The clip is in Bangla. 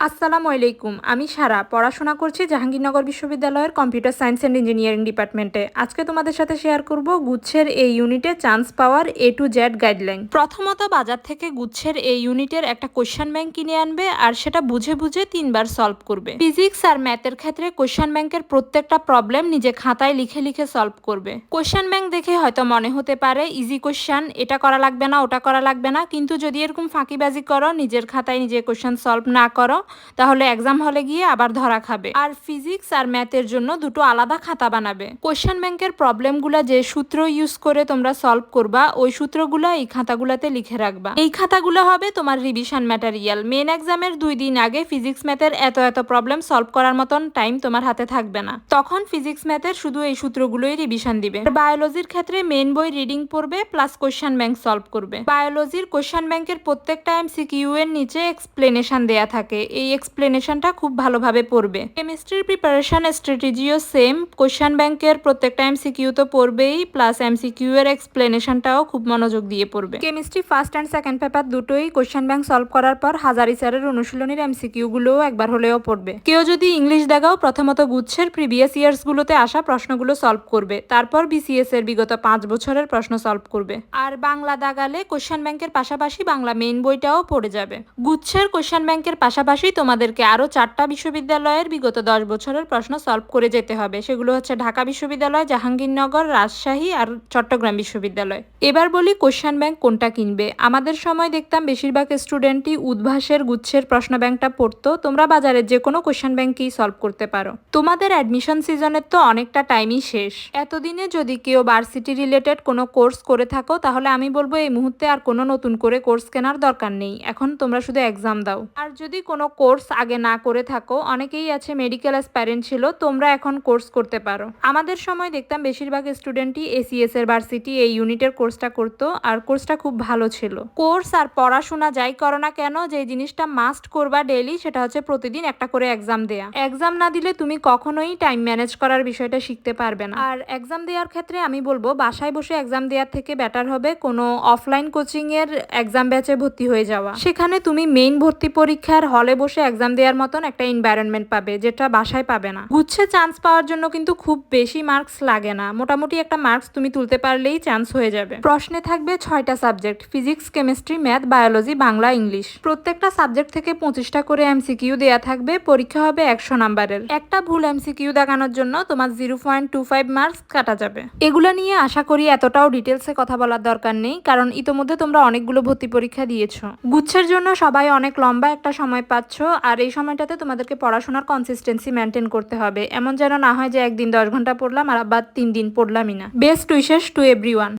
আসসালামু আলাইকুম। আমি সারা পড়াশোনা করছি জাহাঙ্গীরনগর বিশ্ববিদ্যালয়ের কম্পিউটার সায়েন্স অ্যান্ড ইঞ্জিনিয়ারিং ডিপার্টমেন্টে। আজকে তোমাদের সাথে শেয়ার করব গুচ্ছের এই ইউনিটে chance power A to Z guideline. প্রথমত বাজার থেকে গুচ্ছের এই ইউনিটের একটা কোশ্চেন ব্যাংক কিনে আনবে আর সেটা বুঝে বুঝে 3বার সলভ করবে। ফিজিক্স আর ম্যাথের ক্ষেত্রে কোশ্চেন ব্যাংকের প্রত্যেকটা প্রবলেম নিজে খাতায় লিখে লিখে সলভ করবে। কোশ্চেন ব্যাংক দেখে হয়তো মনে হতে পারে ইজি কোশ্চেন, এটা করা লাগবে না ওটা করা লাগবে না, কিন্তু যদি এরকম ফাঁকিবাজি করো, নিজের খাতায় নিজে কোশ্চেন সলভ না করো, তাহলে এক্সাম হলে গিয়ে আবার ধরা খাবে। আর ফিজিক্স আর ম্যাথের জন্য দুটো আলাদা খাতা বানাবে। কোশ্চেন ব্যাংকের প্রবলেমগুলো যে সূত্র ইউজ করে তোমরা সলভ করবা, ওই সূত্রগুলো এই খাতাগুলোতে লিখে রাখবা। এই খাতাগুলো হবে তোমার রিভিশন ম্যাটেরিয়াল। মেন এক্সামের 2 দিন আগে ফিজিক্স ম্যাথের এত এত প্রবলেম সলভ করার মতন টাইম তোমার হাতে থাকবে না, তখন ফিজিক্স ম্যাথের শুধু এই সূত্রগুলোই রিভিশন দিবে। বায়োলজির ক্ষেত্রে মেন বই রিডিং পড়বে প্লাস কোশ্চেন ব্যাংক সলভ করবে। বায়োলজির কোশ্চেন ব্যাংকের প্রত্যেকটা MCQ এর নিচে এক্সপ্লেনেশন দেয়া থাকে, এই এক্সপ্লেনেশনটা খুব ভালোভাবে পড়বে। কেমিস্ট্রির প্রিপারেশন স্ট্র্যাটেজিও সেম, কোশ্চেন ব্যাংকের প্রত্যেকটা MCQ তো পড়বেই, প্লাস MCQ এর এক্সপ্লেনেশনটাও খুব মনোযোগ দিয়ে পড়বে। Chemistry first and second paper দুটোই কোশ্চেন ব্যাংক সলভ করার পর হাজারি স্যারের অনুশীলনীর MCQ গুলোও একবার হলেও পড়বে। কেউ যদি ইংলিশ দেখাও, প্রথমত গুচ্ছের প্রিভিয়াস ইয়ার্স গুলোতে আসা প্রশ্নগুলো সলভ করবে, তারপর BCS এর বিগত 5 বছরের প্রশ্ন সলভ করবে। আর বাংলা দাগালে কোশ্চেন ব্যাংকের পাশাপাশি বাংলা মেইন বইটাও পড়ে যাবে। গুচ্ছের কোশ্চেন ব্যাংকের পাশাপাশি তোমাদেরকে আরো 4টা বিশ্ববিদ্যালয়ের বিগত 10 বছরের প্রশ্ন সলভ করে যেতে হবে। সেগুলো হচ্ছে ঢাকা বিশ্ববিদ্যালয়, জাহাঙ্গীরনগর, রাজশাহী আর চট্টগ্রাম বিশ্ববিদ্যালয়। এবার বলি কোশ্চেন ব্যাংক কোনটা কিনবে। আমাদের সময় দেখতাম বেশিরভাগ স্টুডেন্টই উদ্ভাসের গুচ্ছের প্রশ্ন ব্যাংকটা পড়তো। তোমরা বাজারে যে কোনো কোশ্চেন ব্যাংকই সলভ করতে পারো। তোমাদের অ্যাডমিশন সিজনের তো অনেকটা টাইমই শেষ। এতদিনে যদি কেউ ভার্সিটি রিলেটেড কোনো কোর্স করে থাকো, তাহলে আমি বলবো এই মুহূর্তে আর কোনো নতুন করে কোর্স কেনার দরকার নেই। এখন তোমরা শুধু এক্সাম দাও। আর যদি কোনো কোর্স আগে না করে থাকো, অনেকেই আছে মেডিকেল অ্যাসপাইরেন্ট ছিল, তোমরা এখন কোর্স করতে পারো। আমাদের সময় দেখতাম বেশিরভাগ স্টুডেন্টই ACS এর ভার্সিটি এই ইউনিটের কোর্সটা করতো, আর কোর্সটা খুব ভালো ছিল। কোর্স আর পড়াশোনা যাই করো না কেন, যে জিনিসটা মাস্ট করবা ডেইলি, সেটা হচ্ছে প্রতিদিন একটা করে এক্সাম দেয়া। এক্সাম না দিলে তুমি কখনোই টাইম ম্যানেজ করার বিষয়টা শিখতে পারবে না। আর এক্সাম দেওয়ার ক্ষেত্রে আমি বলবো বাসায় বসে এক্সাম দেওয়ার থেকে বেটার হবে কোনো অফলাইন কোচিং এর এক্সাম ব্যাচে ভর্তি হয়ে যাওয়া। সেখানে তুমি মেইন ভর্তি পরীক্ষার হলে বসে এক্সাম দেওয়ার মতন একটা এনভায়রনমেন্ট পাবে, যেটা বাসায় পাবে না। গুচ্ছে চান্স পাওয়ার জন্য কিন্তু খুব বেশি মার্কস লাগে না, মোটামুটি একটা মার্কস তুমি তুলতে পারলেই চান্স হয়ে যাবে। প্রশ্নে থাকবে 6টা subject, physics, chemistry, math, biology, Bangla, English. প্রত্যেকটা সাবজেক্ট থেকে 25টা করে MCQ দেয়া থাকবে। পরীক্ষা হবে 100 নাম্বারের। একটা ভুল MCQ দেখানোর জন্য তোমার 0.25 মার্কস কাটা যাবে। এগুলা নিয়ে আশা করি এতটাও ডিটেলসে কথা বলার দরকার নেই, কারণ ইতোমধ্যে তোমরা অনেকগুলো ভর্তি পরীক্ষা দিয়েছো। গুচ্ছের জন্য সবাই অনেক লম্বা একটা সময় পাচ্ছ, আর এই সময়টাতে তোমাদেরকে পড়াশোনার কনসিস্টেন্সি মেনটেন করতে হবে। এমন যেন না হয় যে একদিন 10 ঘন্টা পড়লাম আর আবার 3 দিন পড়লামই না। Best wishes to everyone.